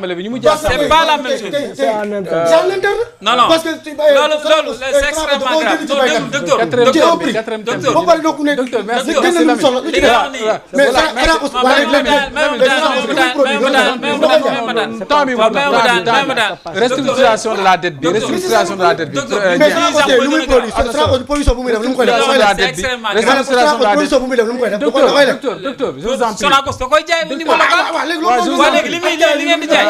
c'est pas la même chose. C'est en interne. Non, non. Parce que loolu c'est extrêmement grave. Docteur. Restructuration de la dette bi. Restructuration de la dette bi. Docteur, je vous en prie. Sonacos da koy jaay au niveau local. Léegi li ngeen di jaay.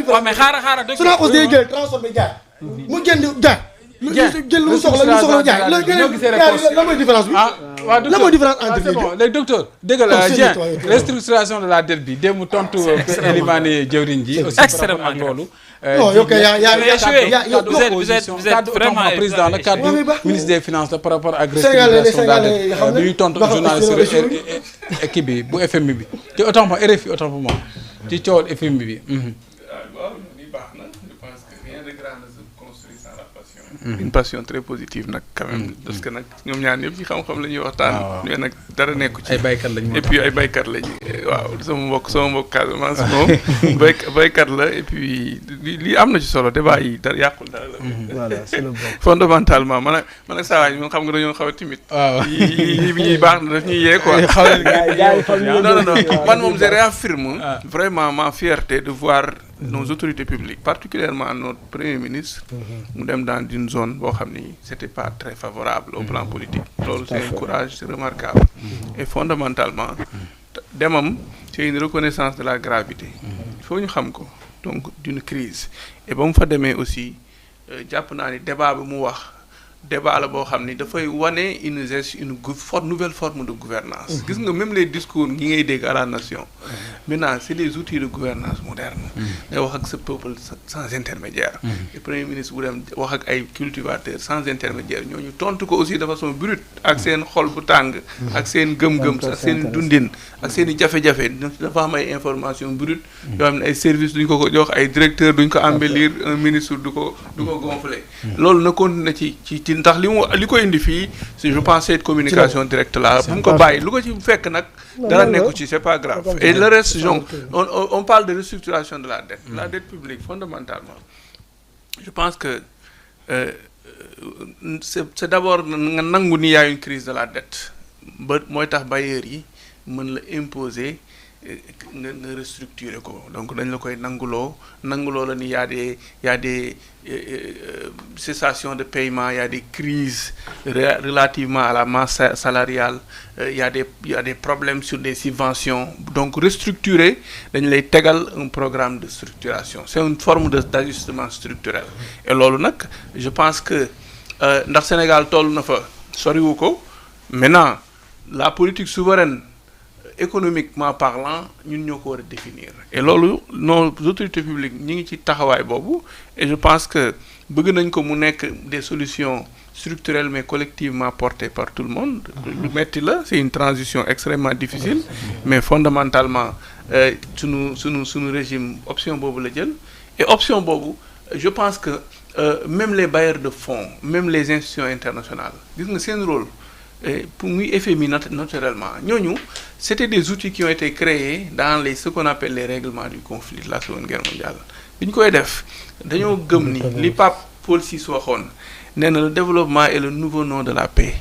waaw mais xaaral Sonacos day jël transformé jaay. mu jënd jaay. jël lu mu soxla jaay. lan mooy différence bi. lan mooy différence entre les deux. léegi docteur dégg la Dieng restructuration de la dette bi démb tontu Elimane jëwriñ ji aussi extrêmement loolu. non yow kay vous êtes vraiment président la cadre ministre des finances par rapport ak restructuration de la dette bi ñuy tontu journaliste équipe bi bu FMI bi te autant pour RFI autant pour moi ci coowal FMI bi. Une passion très positive nag quand même parce que nag ñoom ñaar ñëpp ci xam-xam la ñuy waxtaan. mais nag dara nekku ci. ay baykat lañ et puis ay baykat lañ waaw sama mbokk Casamance moom baykat la et puis li am na ci solo débat yi dara yàqul dara la. voilà c'est le bon. fondamentalement man ak saa waay ñun xam nga dañoo xaw a timide. waaw yi baax na daf ñuy yee quoi. non man moom je réaffirme vraiment ma fierté de voir nos autorités publiques particulièrement notre premier ministre mu dem dans une zone boo xam ni c'était pas très favorable au plan politique loolu c'est un courage c'est remarquable et fondamentalement demam c'est une reconnaissance de la gravité il faut ñu xam ko donc d'une crise et ba mu fa demee aussi jàpp naa ni débat bi mu wax débat la boo xam ni dafay wane une nouvelle forme de gouvernance gis nga même les discours yi ngay dégg à la nation maintenant c'est des outils de gouvernance moderne ngay wax ak sa peuple sans intermédiaire le premier ministre bu dem wax ak ay cultivateurs sans intermédiaire ñooñu tontu ko aussi de façon brute ak seen xol bu tàng ak seen gëm-gëm ak seen dundin ak seen i jafe-jafe dafa am ay information brute yoo xam ne ay services duñ ko jox ay directeur duñ ko embellir un ministre du ko gonfler loolu na continuer ci ndax li ko indi fii si je pense cette communication directe là bu mu ko bàyyi lu ko ci fekk nag dara nekku ci c'est pas grave et le reste donc on parle de restructuration de la dette publique fondamentalement je pense que c'est d'abord nga nangu ni y a une crise de la dette ba mooy tax bailleurs yi mën la imposer nga restructurer ko donc dañ la koy nanguloo la ni y a des cessations de paiement y a des crises relativement à la masse salariale y a des problèmes sur des subventions donc restructurer dañ lay tegal un programme de structuration c'est une forme d'ajustement structurel et loolu nag je pense que ndax Sénégal toll na fa soriwu ko maintenant la politique souveraine économiquement parlant ñun ñoo ko war a définir et loolu nos autorités publiques ñi ngi ci taxawaay boobu et je pense que bëgg nañ ko mu nekk des solutions structurelles mais collectivement portées par tout le monde lu metti la c'est une transition extrêmement difficile mais fondamentalement sunu régime option boobu la jël et option boobu je pense que même les bailleurs de fonds même les institutions internationales gis nga seen rôle pour muy FMI naturellement ñooñu c'était des outils qui ont été créés dans ce qu'on appelle les règlements du conflit de la Seconde Guerre mondiale bi ñu koy def dañoo gëm ni li Pape Paul VI waxoon nee na le développement est le nouveau nom de la paix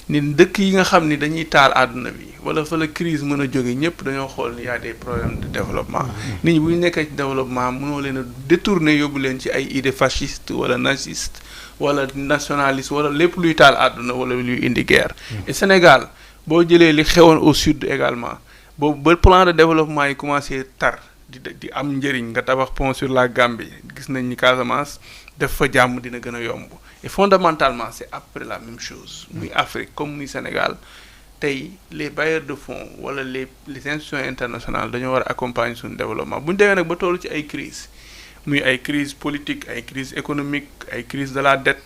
ni dëkk yi nga xam ni dañuy taal àdduna bi wala fa la crise mën a jóge ñëpp dañoo xool ni y a des problèmes de développement nit ñi bu ñu nekkee ci développement mënoo leen a détourner yóbbu leen ci ay idées fascistes wala nazistes wala nationaliste wala lépp luy taal àdduna wala luy indi guerre et Sénégal boo jëlee li xewoon au sud également boobu ba plan de développement yi commencé tar di am njëriñ nga tabax pont sur la Gambie gis nañ ni Casamance def fa jàmm dina gën a yomb et fondamentalement c'est après la même chose muy Afrique comme muy Sénégal tey les bailleurs de fonds wala les institutions internationales dañoo war a accompagner suñu développement bu ñu demee nag ba tollu ci ay crise muy ay crise politique ay crise économique ay crise de la dette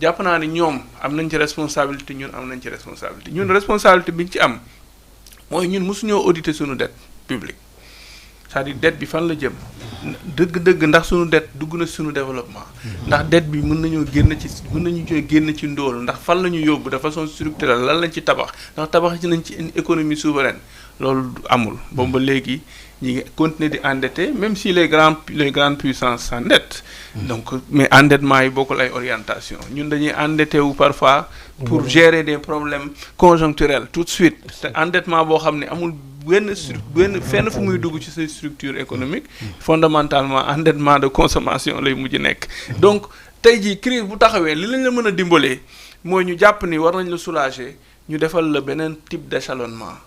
jàpp naa ni ñoom am nañ ci responsabilité ñun am nañ ci responsabilité ñun responsabilité bi ñu ci am mooy ñun mosuñoo auditer suñu dette publique c'est-à-dire dette bi fan la jëm dëgg-dëgg ndax suñu dette dugg na suñu développement ndax dette bi mën nañu génn ci ndóol ndax fan la ñu yóbbu de façon structurelle lan lañ ci tabax ndax tabax ci nañ ci une économie souveraine loolu amul boobu ba léegi ñi ngi continuer di endetté même si les grandes puissances s'endettent. Donc mais endettement yi bokkul ay orientation ñun dañuy endetté wu parfois pour gérer des problèmes conjoncturels tout de suite te endettement boo xam ne amul benn fenn fu muy dugg ci say structure économique fondamentalement endettement de consommation lay mujj nekk. Donc tey jii crise bu taxawee li lañ la mën a dimbalee mooy ñu jàpp ni war nañ la soulager ñu defal la beneen type d'échelonnement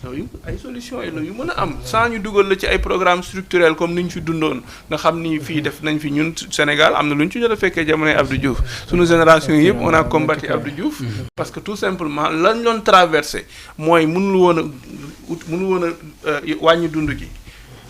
yooyu ay solutions yi la yu mën a am sans ñu dugal la ci ay programmes structurels comme ni ñu fi dundoon nga xam ni fii def nañ fi ñun Sénégal am na lu ñu ci jot a fekkee jamonoy Abdou Diouf sunu génération yëpp on a combattu Abdou Diouf parce que tout simplement lañ doon traversé mooy mënul woon a wàññi dund gi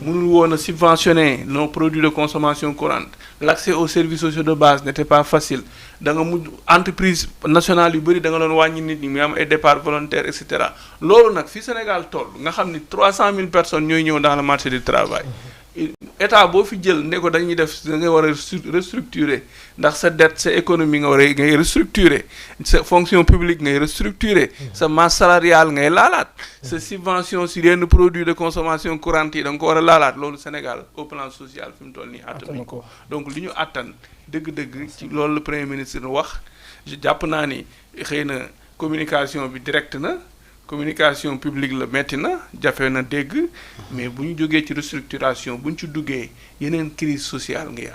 mënul woon a subventionner nos produits de consommation courante l'accès aux services sociaux de base n'était pas facile da nga mujj entreprise nationale yu bëri da nga doon wàññi nit ñi muy am ay départ volontaire et cetera loolu nag fi Sénégal toll nga xam ni 300 000 personnes ñooy ñëw dans le marché du travail état boo fi jël ne ko dañuy def da nga war a restructurer ndax sa dette sa économie nga war a ngay restructurer sa fonction publique ngay restructurer sa masse salariale ngay laalaat sa subvention sur yenn produits de consommation courante yi da nga ko war a laalaat loolu Sénégal au plan social fi mu toll nii attanuñ ko donc li ñu attan dëgg-dëgg ci loolu le premier ministre wax jàpp naa ni xëy na communication bi direct na communication publique la metti na jafe na dégg mais bu ñu jógee ci restructuration bu ñu ci duggee yeneen crise sociale ngay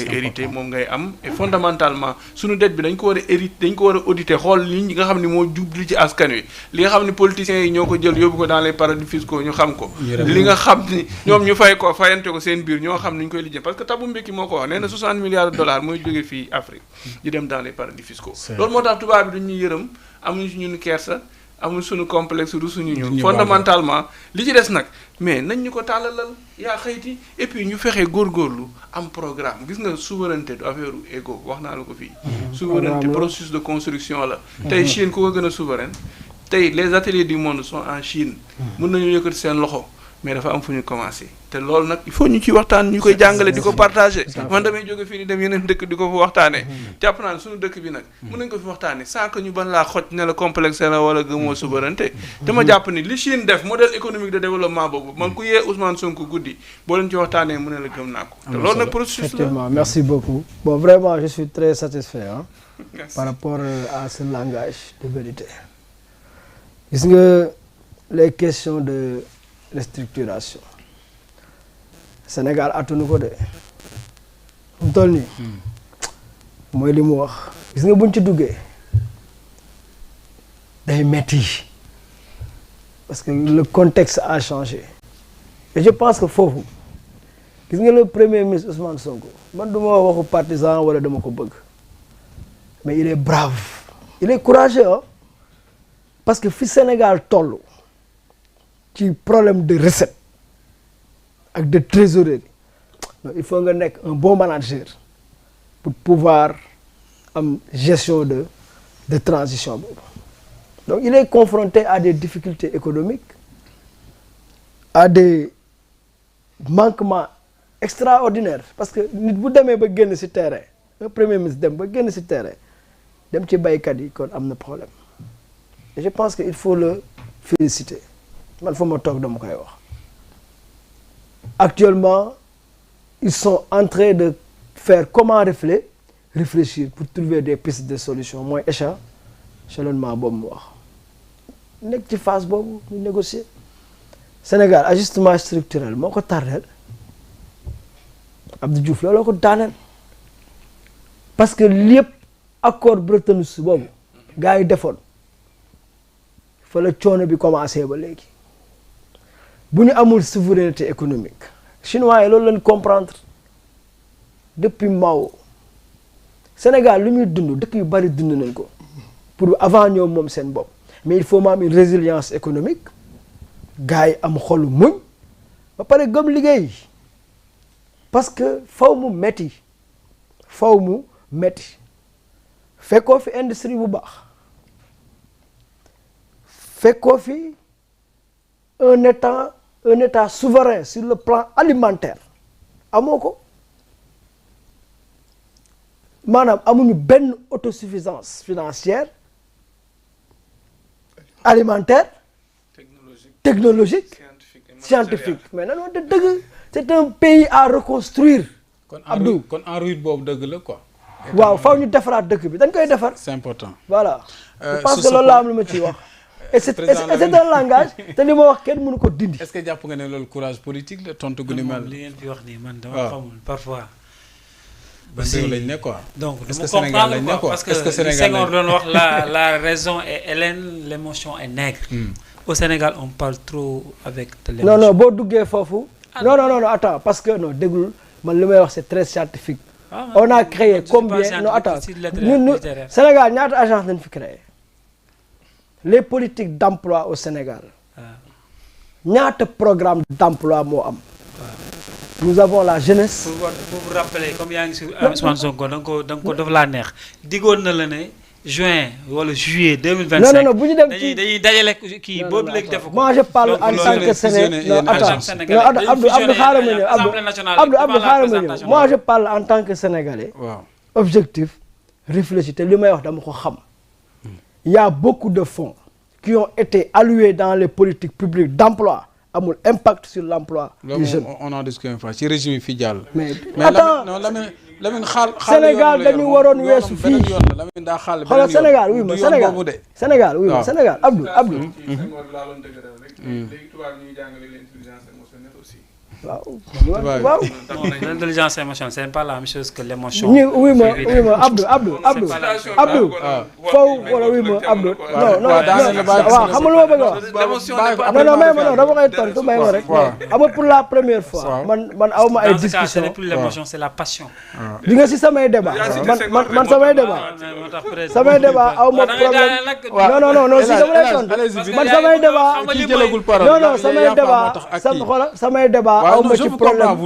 hérité moom ngay am et fondamentalement suñu dette bi dañ ko war a hérité dañ ko war a auditer xool li nga xam ne moo jublu ci askan wi li nga xam ne politiciens yi ñoo ko jël yóbbu ko dans les paradis fiscaux ñu xam ko li nga xam ni ñoom ñu fayante ko seen biir ñoo xam ni ñu koy lijjee parce que Thabo Mbeki moo ko wax nee na 60 milliards de dollars mooy jógee fii Afrique di dem dans les paradis fiscaux loolu moo tax tubaab bi duñuy yërëm amuñu si ñun kersa amul suñu complexe du suñu ñu fondamentalement li ci des nag mais nañ ñu ko tàllalal yaa xëyti et puis ñu fexe góorgóorlu am programme gis nga souveraineté du affaire égo wax naa la ko fii souveraineté processus de construction la tey Chine ku ko gën a souveraine tey les ateliers du monde sont en Chine mën nañu yëkkati seen loxo mais dafa am fu ñu commencé te loolu nag il faut ñu ci waxtaan ñu koy jàngale di ko partager man damay jóge fii di dem yeneen dëkk di ko fa waxtaanee jàpp naa ne suñu dëkk bi nag mën nañ ko fi waxtaanee sans que ñu ban laa xoj ne la complexe la wala gëmoo souveraineté te ma jàpp ni li Chine def modèle économique de développement boobu man ku yee Ousmane Sonko guddi boo leen ci waxtaanee mu ne la gëm naa ko te loolu nag processus la merci beaucoup bon vraiment je suis très satisfait par rapport à ce langage de vérité gis nga les questions de restructuration Sénégal attunu ko de mu toll nii mooy li mu wax gis nga buñ ci duggee day metti parce que le contexte a changé et je pense que foofu gis nga le premier ministre Ousmane Sonko man du ma waxu partisan wala dama ko bëgg mais il est brave il est courageux parce que fi Sénégal toll ci problème de recette ak de trésorerie donc il faut nga nekk un bon manager pour pouvoir am gestion de transition boobu donc il est confronté à des difficultés économiques à des manquements extraordinaires parce que nit bu demee ba génn ci terrain un premier ministre dem ba génn ci terrain dem ci baykat yi kon am na problème et je pense que il faut le féliciter man fa ma toog dama koy wax actuellement ils sont en train de faire comment réfléchir pour trouver des pistes de solution mooy échelonnement boobu mu wax nekk ci phase boobu ñu négocier Sénégal ajustement structurel moo ko tardeel Abdou Diouf looloo ko daaneel parce que lépp accord Bretton Woods boobu gars yi defoon fa la coono bi commencé ba léegi bu ñu amul souveraineté économique chinois yi loolu lañ comprendre depuis Mao Sénégal lu muy dund dëkk yu bari dund nañ ko pour avant ñoom moom seen bopp mais il faut mu am une résilience économique gars yi am xolu muñ ba pare gëm liggéey parce que faw mu metti fekkoo fi industrie bu baax fekkoo fi un état souverain sur le plan alimentaire amoo ko maanaam amuñu benn autosuffisance financière alimentaire technologique scientifique mais nan wante dëgg c'est un pays à reconstruire. Abdou kon en route boobu dëgg la quoi. waaw faw ñu defaraat dëkk bi dañ koy defar. c'est important. voilà je pense que loolu laa am lu ma ciy wax. et c'est un langage te li ma wax kenn mënu ko dindi. est-ce que jàpp nga ne loolu courage politique la tontu gu ni mel. li ngeen fi wax nii man dama xamul parfois. ba si lañ ne quoi. donc est-ce dama que Sénégal lañ ne comprendre quoi parce que est-ce que Sénégal Senghor doon wax la raison est hélène l'émotion est nègre. Au Sénégal on parle trop avec de l'émotion. non boo duggee foofu. non attends parce que non déglul man li may wax c'est très scientifique. on a créé combien non attends ñun Sénégal ñaata agence lañ fi créé. les politiques d'emploi au Sénégal. ñaata programme d'emploi moo am. nous avons la jeunesse. pour vous rappeler comme yaa ngi si Ousmane Sonko da nga ko daf laa neex diggoon na la ne juin wala juillet 2025. non bu ñu dem ci dañuy dajale kii boobu léegi def ko. moi je parle en tant que Sénégalais Abdou xaaral ma ñëw Abdou xaaral ma ñëw moi je parle en tant que Sénégalais. waaw objectif réfléchir te li may wax dama ko xam. il y a beaucoup de fonds qui ont été alloués dans les politiques publiques d'emploi amul impact sur l'emploi des jeunes. on en discute une fois ci régime yi fi jàll. mais attends Lamine xaal Sénégal dañu waroon weesu fii Lamine daa xaal xoolal Sénégal oui ma Sénégal oui ma Sénégal Abdou. waaw. L'intelligence émotionnelle c'est pas la même chose que l'émotion. oui ma Abdou. foofu wala oui ma Abdou. non waaw xam nga lu ma bëgg a wax. non may ma non dama koy tontu may ma rek. xam nga pour la première fois. man aw ma ay discussion. ce n'est plus l'émotion c'est la passion. di nga si samay débat man samay débat aw ma problème. non si dama lay tontu man samay débat. samay débat. aw ma ci problème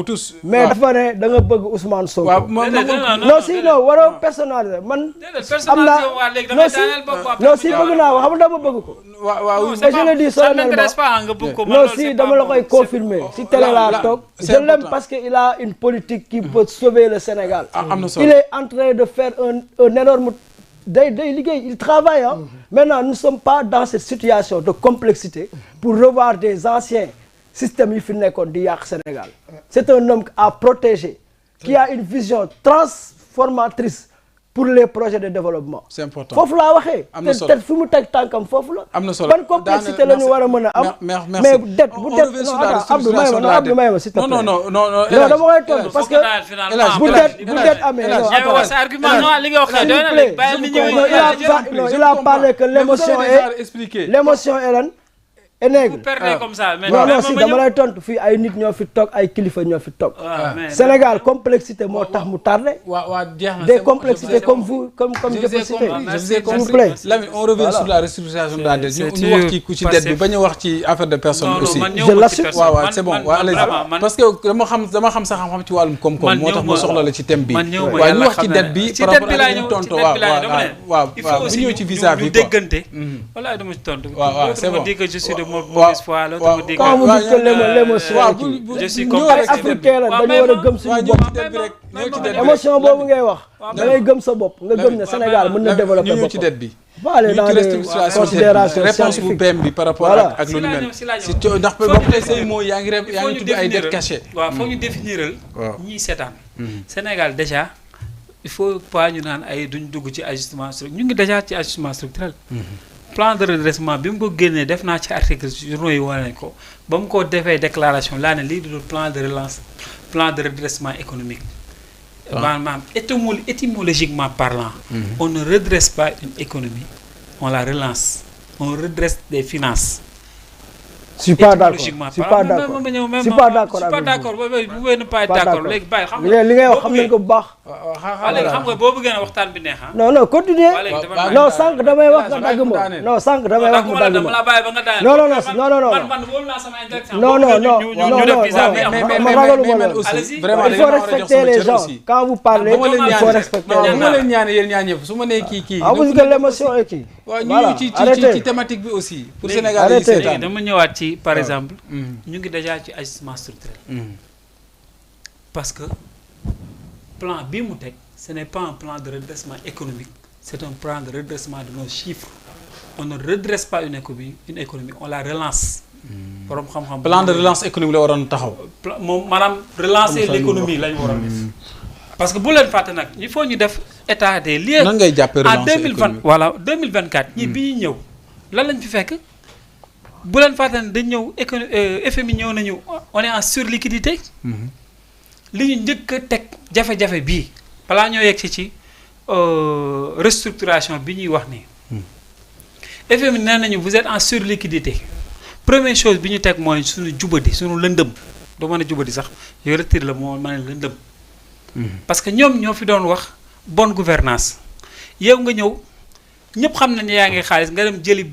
mais dafa ne da nga bëgg Ousmane Sonko. non si non waroo personnaliser man. am naa non si bëgg naa ko xam nga dama bëgg ko. waaw je le dis solennellement non si dama la koy confirmer si télé laa toog. je l'aime parce que il a une politique qui peut sauver le Sénégal. il est en train de faire un énorme day liggéey il travaille maintenant nous ne sommes pas dans cette situation de complexité pour revoir des anciens système yi fi nekkoon di yàq Sénégal c'est un homme à protéger qui a une vision transformatrice pour les projets de développement. c'est important foofu laa waxee. am na solo te fi mu teg tànkam foofu la. am na solo ban complexité la ñu war a mën a am. mais det bu det non Abdou may ma s'il te plaît. non dama koy tontu parce que bu det amee non il a parlé que l'émotion est lan nègre comme ça mais non si dama lay tontu fii ay nit ñoo fi toog ay kilifa ñoo fi toog. Sénégal complexité moo tax mu tardé. des complexités comme vous comme je peux citer. s'il vous plaît. Lamine on revient sur la restructuration de la dette ñu wax ci ku ci dette bi bañ a wax ci affaire de personne aussi. je l'assume waaw c'est bon waaw allez parce que dama xam sa xam-xam ci wàllum koom-koom moo tax ma soxla la ci thème bi. waaw ñu wax ci dette bi par rapport ak ñu tontu waaw bu ñëw ci visa bi quoi. déggante wala dama ci tontu. waaw c'est bon mauvaise foi l'autre me dit quand vous dites que l'émotion je suis ay africain la dañu war a gëm suñu bopp émotion boobu ngay wax da ngay gëm sa bopp nga gëm ne Sénégal mën na développer boppam. ñu ci dette bi ba aller dans les considérations réponse bu PM bi par rapport ak lu ni mel si ndax ba tey say mots yaa ngi tudd ay dettes cachées. waaw foog ñu définiral ñii seetaan Sénégal déjà il faut pas ñu naan ay duñ dugg ci ajustement structurel ñu ngi déjà ci ajustement structurel. Plan de redressement bi mu ko génnee def naa ci article journaux yi wane nañ ko ba mu ko defee déclaration laa ne lii du plan de relance plan de redressement économique. maanaam étymologiquement parlant. On ne redresse pas une économie on la relance on redresse des finances. Je suis pas d'accord je suis pas d'accord je suis pas d'accord je suis pas d'accord bu ngeen pas d'accord léegi bàyyi xam nga li ngay wax xam nañ ko bu baax. léegi xam nga boo bëggee ne waxtaan bi neex non continuer non sànq damay wax nga dagg ma non sànq damay wax nga dagg ma non wóolu naa sama interaction non ma ragaluma loolu il faut respecter les gens quand vous parlez il faut respecter les gens. ma leen ñaan yéen ñaan ñëpp su ma nee kii parce que l'émotion est kii voilà ci thématique bi aussi pour Sénégal yi seetaan dama ñëwaat ci par exemple ñu ngi déjà ci ajustement structurel parce que plan bii mu teg ce n'est pas un plan de redressement économique c'est un plan de redressement de nos chiffres on ne redresse pas une économie on la relance borom xam-xam. plan de relance économique la waroon taxaw. moom maanaam relancer l'économie lañu waroon def. parce que bu leen fàtte nag il faut ñu def état des lieux. nan ngay jàppee relance en 2020 voilà 2024. ñi bi ñuy ñëw lan lañ fi fekk bu leen fàtte ne dañ ñëw FMI ñëw nañu on est en surliquidité. li ñu njëkk a teg jafe-jafe bii balaa ñoo yegg ci restructuration bi ñuy wax nii. FMI nee nañu vous êtes en surliquidité première chose bi ñu teg mooy suñu jubadi suñu lëndëm du mën a jubadi sax yow retire la moo mën a lëndëm. parce que ñoom ñoo fi doon wax bonne gouvernance yow nga ñëw ñëpp xam nañu yaa ngi xaalis nga dem jëli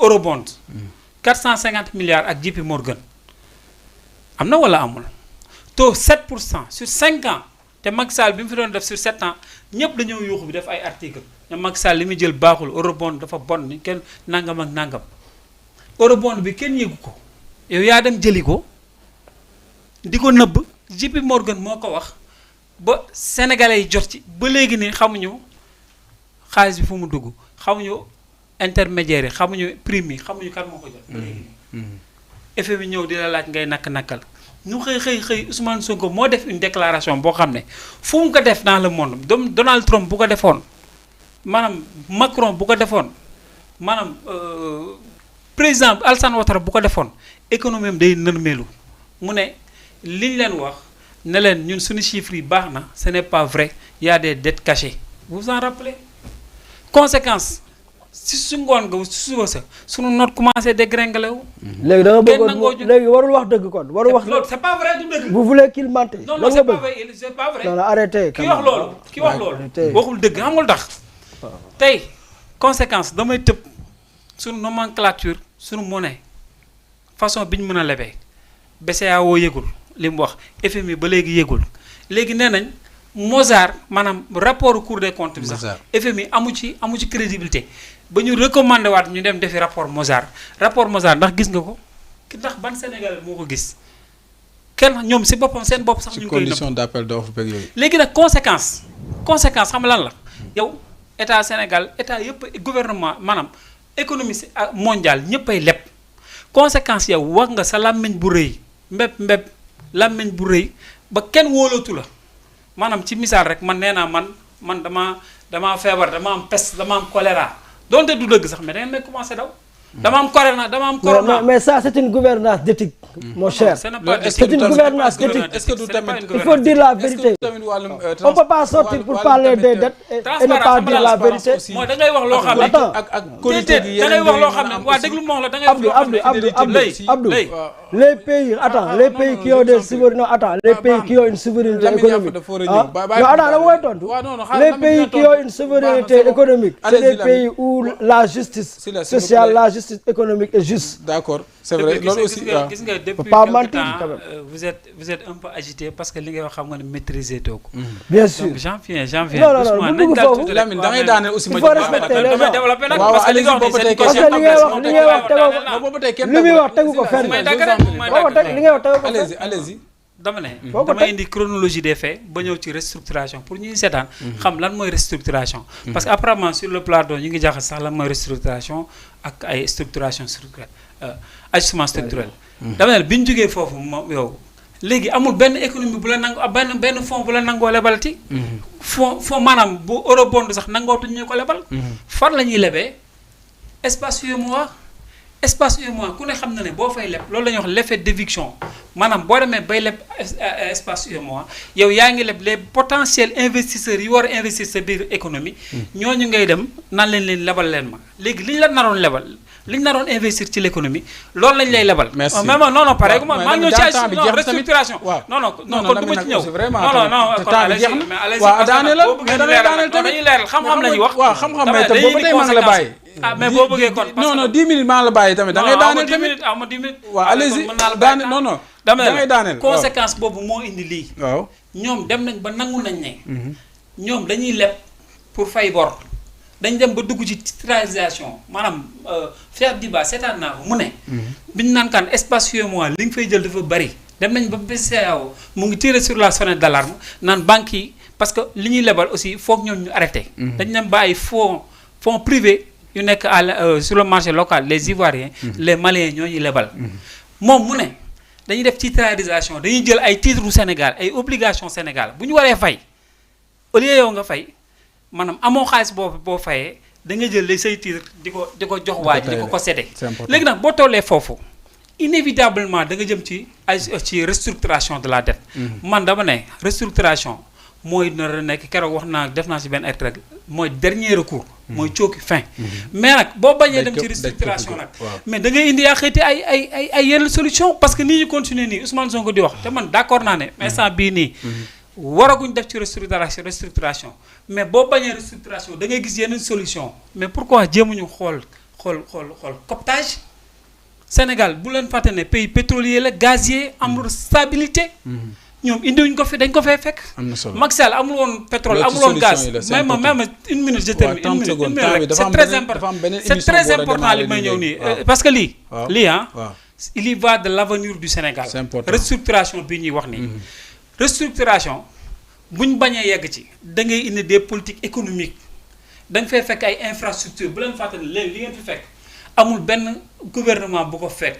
eurobond 450 milliards ak JP Morgan am na wala amul taux 7% sur 5 ans te Macky Sall bi mu fi doon def sur 7 ans ñëpp dañoo yuuxu bi def ay article ñoom Macky Sall li muy jël baaxul eurobond dafa bon ni kenn nangam ak nangam eurobond bi kenn yëgu ko yow yaa dem jëli ko di ko nëbb JP Morgan moo ko wax ba sénégalais yi jot ci ba léegi nii xamuñu xaalis bi fu mu dugg xamuñu intermédiaire yi xamuñu prime yi xamuñu kan moo ko jot. ba léegi nii FMI ñëw di la laaj ngay nakk-nakkal ñu xëy Ousmane Sonko moo def une déclaration boo xam ne fu mu ko def dans le monde Donald Trump bu ko defoon maanaam Macron bu ko defoon maanaam président Alassane Ouattara bu ko defoon économie am day nërmeelu mu ne. li ñu leen wax ne leen ñun suñu chiffres yi baax na ce n'est pas vrai il y a des dettes cachées vous vous en rappelez conséquence si su ngoon nga si suba sa suñu note commencé dégringoler wu. léegi da nga bëggoon léegi warul wax dëgg kon warul wax. loolu c'est pas vrai du dëgg. vous voulez qu'il mente. non non c'est pas vrai c'est pas vrai. non non arrêtez. ki wax loolu waxul dëgg xam nga lu tax. tey conséquence damay tëb suñu nomenclature suñu monnaie façon bi ñu mën a lebee BCEAO yëgul li mu wax FMI ba léegi yëgul léegi nee nañ Mozart maanaam rapport Cour des comptes bi sax FMI amu ci crédibilité ba ñu recommandé waat ñu dem defi rapport Mozart ndax gis nga ko ndax ban Sénégalais moo ko gis kenn ñoom si boppam seen bopp sax ñu ngi koy nëbb condition d'appel d'offre beeg yooyu. léegi nag conséquence xam lan la yow état Sénégal état yëpp gouvernement maanaam économie mondiale ñëpp ay leb conséquence yow wax nga sa làmmiñ bu rëy mbéb làmmiñ bu rëy ba kenn wóolatu la maanaam ci misaal rek man nee naa man damaa feebar dama am peste dama am choléra donte du dëgg sax mais da ngeen may commencé daw. dama am corona mais ça c'est une gouvernance d'éthique mon cher. c'est une gouvernance d'éthique. est-ce que du tamit il faut dire la vérité. on peut pas sortir pour parler des dettes et ne pas dire la vérité. mooy da ngay wax loo xam ne ak politique yi da ngay wax loo xam ne waa déglu ma wax la da ngay wax Abdou les pays les pays qui ont des souverainetés les pays qui ont une souveraineté économique les pays qui ont une souveraineté économique c'est des pays où la justice sociale la justice économique est juste. D'accord, c'est vrai loolu aussi gis nga depuis quelque temps vous êtes un peu agité parce que li ngay wax xam nga ne maîtriser too ko. bien sûr donc j'en viens non bu dugg foofu Lamine da ngay daaneel aussi il faut respecter les gens développer nag waaw parce que li nga wax Aliou ni parce que li ngay wax tegoo li muy wax tegu ko fenn li ngay wax tegu ko fenn. allez-y dama ne dama indi chronologie des faits ba ñëw ci restructuration pour ñuy seetaan xam lan mooy restructuration parce que apparemment sur le plateau ñu ngi jaxas sax lan mooy restructuration ak ay structuration structurelle ajustement structurel dama ne bi ñu jógee foofu moom yow léegi amul benn économie bu la nangu benn fonds bu la nangoo lebalati fonds maanaam bu eurobond sax nangootuñ ñu ko lebal fan la ñuy lebee espace UEMOA ku ne xam na ne boo fay leb loolu la ñuy wax l'effet d'éviction maanaam boo demee bay leb espace UEMOA yow yaa ngi leb les potentiels investisseurs yi war a investir sa biir économie ñooñu ngay dem nan leen lebal leen ma léegi li ñu la naroon lebal li ñu naroon investir ci l'économie loolu lañ lay lebal. merci non pare maa ngi ñëw ci restructuration non kon du ma ci ñëw non kon dañuy leeral xam-xam la ñuy wax waaw xam-xam mais tam boobu tey maa ngi la bàyyi mais boo bëggee kon non 10 minutes maa la bàyyi tamit da ngay daaneel tamit ma 10 minutes waaw allez-y daaneel non da ngay daaneel conséquence boobu moo indi lii waaw ñoom dem nañ ba nangu nañ ne ñoom dañuy leb pour fay bor dañ dem ba dugg ci titrisation maanaam Cheikh Diba seetaan naa ko mu ne biñu naan kan espace UEMOA li nga fay jël dafa bari dem nañ ba BCEAO mu ngi tirer sur la sonnette d'alarme naan banques yi parce que li ñuy lebal aussi foog ñoom ñu arrêté dañ dem ba ay fonds privés yu nekk sur le marché local les Ivoiriens les Maliens ñoo ñuy lebal moom mu ne dañuy def titularisation dañuy jël ay titres du Sénégal ay obligations Sénégal bu ñu waree fay au lieu yow nga fay maanaam amoo xaalis boo fayee da nga jël say titres di ko jox waa ji di ko séddee léegi nag boo tollee foofu inévitablement da nga jëm ci restructuration de la dette man dama ne restructuration mooy nar a nekk keroog wax naa def naa ci benn extrait mooy dernier recours mooy cooki fin mais nag boo bañee dem ci restructuration nag mais da ngay indi yaa xëyti ay yenn solution parce que nii ñu continuer nii Ousmane Sonko di wax te man d'accord naa ne instant bii nii waraguñ def ci restructuration mais boo bañee restructuration da ngay gis yeneen solution mais pourquoi jéemuñu xool cooptage Sénégal bu leen fàtte ne pays pétrolier la gazier amul stabilité ñoom indiwuñ ko fi dañ ko fay fekk. am na solo Macky Sall amul woon pétrole amul woon gaz même une minute je termine une minute c'est très important c'est très important li may ñëw nii parce que lii il y va de l'avenir du Sénégal restructuration bi ñuy wax nii restructuration buñ bañee yegg ci da ngay indi des politiques économiques da nga fay fekk ay infrastructures bu leen fàtte ne léegi li ngeen fi fekk amul benn gouvernement bu ko fekk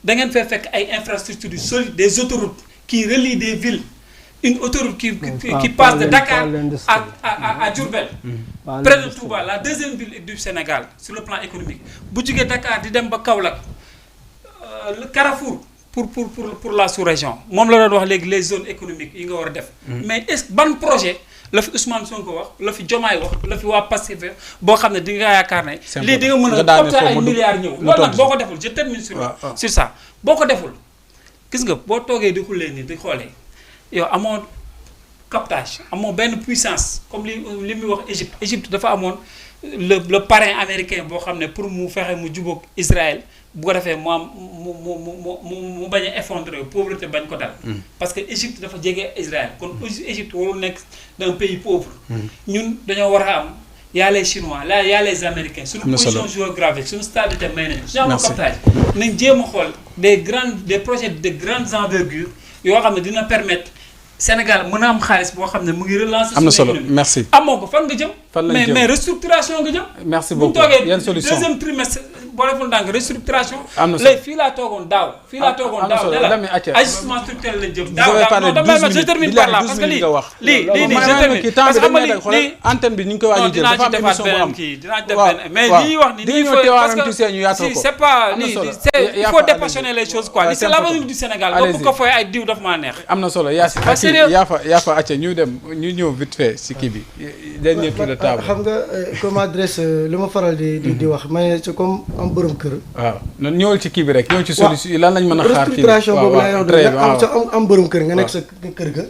da ngeen fay fekk ay infrastructures solides des autoroutes qui relient des villes une autoroute qui passe de Dakar à Diourbel près de Touba la deuxième ville du Sénégal sur le plan économique bu jógee Dakar di dem ba Kaolack le carrefour pour la sous-région moom la doon wax léegi les zones économiques yi nga war a def mais est-ce ban projet la fi Ousmane Sonko wax la fi Diomaye wax la fi waa Pastef boo xam ne di nga yaakaar ne lii di nga mën a opter ay milliards ñëw loolu nag boo ko deful je termine sur ça boo ko deful gis nga boo toogee di xullee nii di xoolee yow amoo captage amoo benn puissance comme li muy wax Égypte dafa amoon le parrain américain boo xam ne pour mu fexe mu jubóog Israël bu ko defee mu am mu bañ a effondrer pauvreté bañ ko dal parce que Égypte dafa jege Israël kon Égypte warul nekk d'un pays pauvre ñun dañoo war a am y a les Chinois là y a les Américains suñu position géographique suñu stabilité may nañu suñu am captage nañ jéem a xool des projets de grandes envergures yoo xam ne dina permettre Sénégal mën a am xaalis boo xam ne mu ngi relancer. am na solo merci. amoo ko fan nga jëm. fan lañ jëm mais restructuration nga jëm. merci beaucoup yan solution deuxième trimestre boo deful ndànk restructuration. am na solo léegi fii laa toogoon daaw. fii laa toogoon daaw ne la ajustement structurel lañ jëm. daaw non je termine par là parce que lii nii je termine parce que xam nga lii antenne bi ni ñu koy waaj a jël dafa am émission bu am dinaa ci def benn mais lii wax ni nii parce que si c'est pas nii il faut dépassionner les choses quoi. c'est l'avenir du Sénégal boo ko fooy ay diw dafa maa neex. am na solo yaa fa acca ñu dem ñu ñëw vite fait si kii bi dernier tour de table. xam nga comme adresse li ma faral di wax mais c'est comme am borom kër. waaw non ñëwal ci kii bi rek ñëwal ci solution lan lañ mën a xaar kii bi restructuration boobu laay wax am borom kër nga nekk sa kër ga.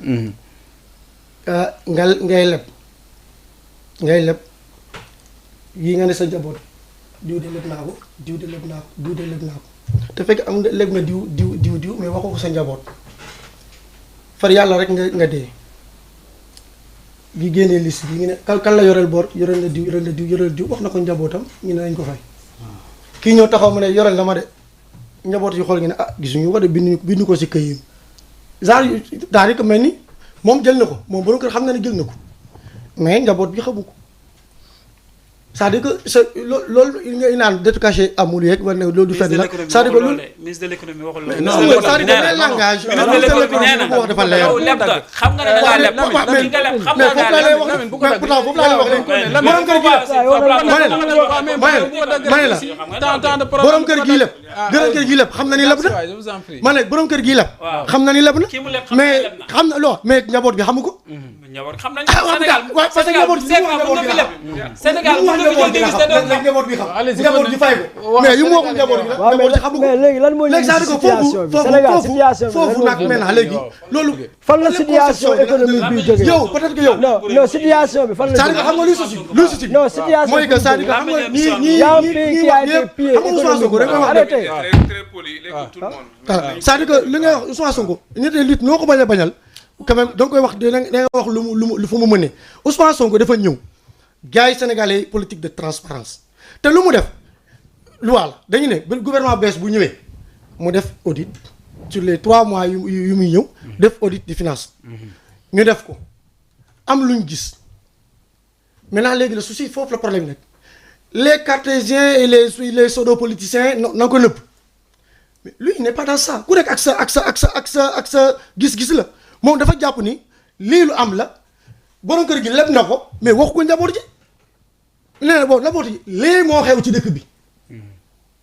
ngay leb yii nga ne sa njaboot diw de leb naa ko diw de leb naa ko diw de leb naa ko te fekk am leb nga diw mais waxoo ko sa njaboot. far yàlla rek nga dee bi génnee liste bi ñu ne kan la yoreel bor yoreel la diw wax na ko njabootam ñu ne nañ ko fay kii ñëw taxaw mu ne yoreel na ma de njaboot yi xool ngi ne gisuñu ko de bindu ko si këyit genre daal di mel ni moom jël na ko moom borom kër xam na ne jël na ko mais njaboot bi xamu ko c'est-à-dire que loolu ngay naan dette cachée amul yeeg wala loolu du fenn la c'est-à-dire que loolu ministre de l'économie waxul loolu. non c'est-à-dire que le langage. ministre de l'économie nee na wax dafa leer. yow leb nga xam nga ne da ngaa leb ki nga leb xam nga foofu laa lay wax pourtant foofu laa lay wax de borom kër gi borom kër gi leb borom kër gi leb xam na ni leb na ma ne borom kër gi leb xam na ni leb na mais xam na loo mais njaboot gi xamu ko. njaboot xam nañu Sénégal Sénégal mën nga fi jël dégg te doo xam njaboot bi xam njaboot gi fay ko mais yu mu waxul njaboot gi la njaboot gi xamu ko mais léegi lan mooy situation bi Sénégal situation bi foofu nag maintenant léegi loolu fan la situation économique bi jógee yow peut-être que yow non situation bi fan la c'est-à-dire que xam nga luy souci non situation mooy que c'est-à-dire que xam nga ñii y a un pays qui a été pillé économiquement arrêtez c'est-à-dire que li nga wax Ousmane Sonko ñetti nit noo ko bañ a bañal quand même da nga koy wax da nga wax lu fu mu mënee Ousmane Sonko dafa ñëw gars yi sénégalais politique de transparence te lu mu def loi la dañu ne ba gouvernement bees bu ñëwee mu def audit sur les 3 mois yu muy ñëw def audit di finance ñu def ko am luñ gis maintenant léegi le souci foofu la problème nekk les cartésiens et les pseudo-politiciens n'ont que nëpp mais lui il n'est pas dans ça ku nekk ak sa gis-gis la moom dafa jàpp ni lii lu am la borom kër gi leb na ko mais wax ko njaboot ji nee na boobu njaboot ji lii moo xew ci dëkk bi.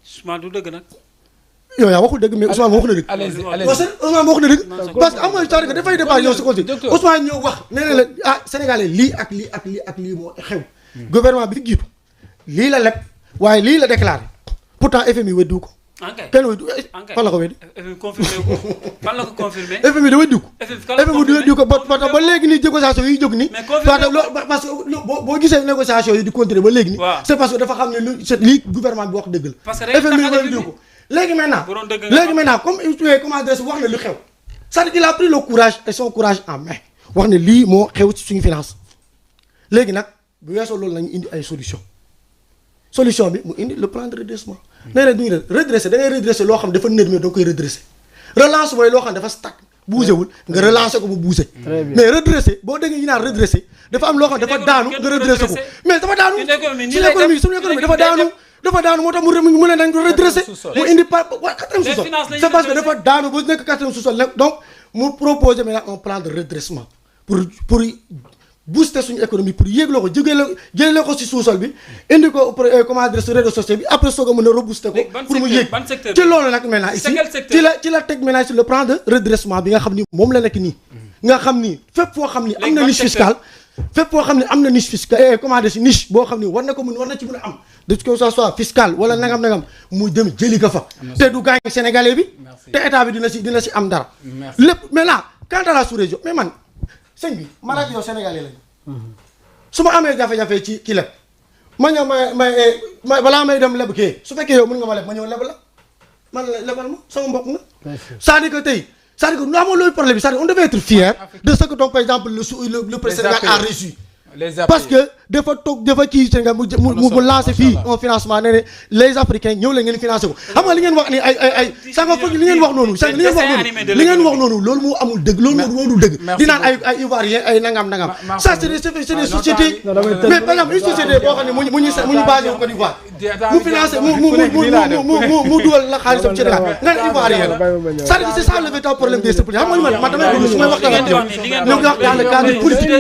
Ousmane du dëgg nag. yow yaa waxul dëgg mais Ousmane wax na dëgg. allez-y Ousmane wax na dëgg. parce que am nga c'est-à-dire que dafay départ yow si côté Ousmane ñëw wax nee na la ah Sénégalais lii ak lii moo xew. gouvernement bi fi jiitu lii la leb waaye lii la déclaré pourtant FMI weddiwu ko. kenn weddiwu fan la ko weddi. FMI confirmé ko fan la ko confirmé. FMI da weddiwu ko. FMI weddiwu ko ba léegi nii négociation yi jóg ni. parce que boo gisee négociation yi di continuer ba léegi nii. c'est parce que dafa xam ne lii gouvernement bi wax dëgg la. parce que FMI weddiwu ko. léegi maintenant comme comment dire wax na lu xew c'est-à-dire qu'il a pris le courage et son courage en main wax ne lii moo xew ci suñu finance léegi nag bu weesoo loolu nañu indi ay solution bi mu indi le plan de redressement nee na duñu redresser da ngay redresser loo xam ne dafa nërmee da nga koy redresser relance mooy loo xam ne dafa stack bougé wul nga relancer ko mu bougé mais redresser boo déggee ñu naan redresser dafa am loo xam ne dafa daanu nga redresser ko mais dafa daanu suñu économie dafa daanu moo tax mu ne dañ ko redresser mu indi quatrième sous-sol c'est parce que dafa daanu ba nekk quatrième sous-sol donc mu proposer maintenant un plan de redressement pour booster suñu économie pour yéegloo ko jëlee ko ci sous-sol bi indi ko comment dire réseaux sociaux bi après soog a mën a rebooster ko pour mu yéeg ci loolu nag maintenant ici ci la teg maintenant sur le plan de redressement bi nga xam ni moom la nekk nii nga xam ni fépp foo xam ni am na niche fiscale fépp foo xam ne am na niche fiscale comment dire si niche boo xam ni war na ci mën a am de que ça soit fiscal wala nangam muy dem jëli ko fa te du gaañ sénégalais bi te état bi dina si am dara lépp maintenant quant à la sous-région mais man sëñ bi man ak yow sénégalais lañu su ma amee jafe-jafe ci leb ma ñëw ma balaa may dem leb kii su fekkee yow mën nga ma leb ma ñëw leb la man lebal ma sama mbokk nga c'est-à-dire que tey c'est-à-dire que nous avons le problème c'est-à-dire on devait être fier de ce que donc par exemple le président a reçu parce que dafa kii Sénégal mu lancé fii un financement ne les africains ñëw la ngeen financé ko xam nga li ngeen wax ni ay sanga foog li ngeen wax noonu loolu moo amul dëgg loolu moo dul dëgg di naan ay ivoiriens ay nangam ça c'est des sociétés mais par exemple une société boo xam ne mu ñu basé wu Côte d'Ivoire mu financé mu dugal la xaalisam ci Sénégal nga ne ivoirien la c'est-à-dire que c'est ça le véritable problème des sociétés xam nga man damay bëgg su may waxtaan ak yow ñu wax dans le cadre politique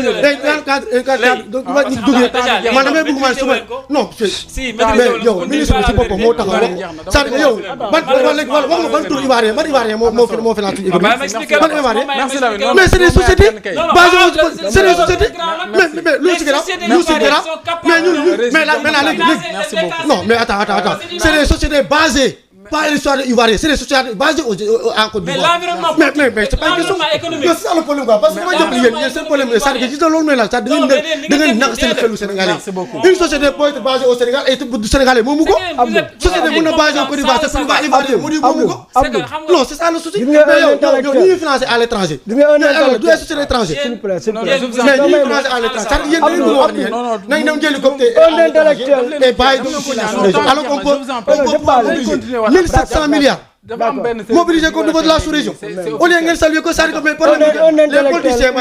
man damay bëgg man suma non mais yow ministre bi ci boppam moo taxaw wax c'est-à-dire que yow ban wax nga ban tur ivoirien moo finance suñu économie ban ivoirien mais c'est des sociétés basées c'est des sociétés mais lu ci grave mais ñun mais léegi non mais attends c'est des sociétés basées pas l'histoire de Ivoirien, c'est des sociétés basées en Côte d'Ivoire. Mais c'est pas une question. C'est ça le problème quoi. Parce que moi c'est le problème. Ça veut dire que l'on met là, ça devient le Sénégalais. Une société peut être basée au Sénégal et du Sénégalais. Moumuko. Société peut être basée au Côte d'Ivoire, c'est pas Ivoirien. Non, c'est ça le souci. Mais nous financés à l'étranger. D'où est ce société étrangère? Mais nous financés à l'étranger. Ça veut dire que nous avons un intellectuel et pas alors qu'on peut 1700 milliards mobilisé au niveau de la sous-région. Au lieu de saluer que ça, les politiciens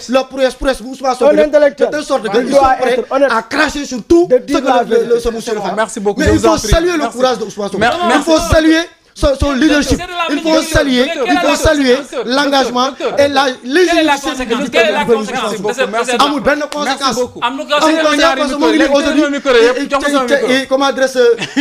la presse vous soit de telle sorte qu'ils sont prêts à cracher sur tout ce que ce monsieur fait. Merci beaucoup. Mais il faut saluer le courage de Ousmane Sonko. Il faut saluer son leadership. Il faut saluer l'engagement et la légitimité du gouvernement. Amul benn conséquence. Amul conséquence aujourd'hui et comment adresse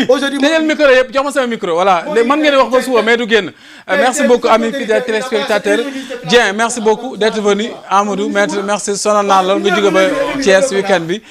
aujourd'hui tëjal micro yëpp jox ma sama micro voilà man ngeen wax ba suba mais du génn merci beaucoup amis fidèles téléspectateurs Dieng merci beaucoup d'être venu Amadou maître merci sonal naa lool nga jóge ba Thiès week-end bi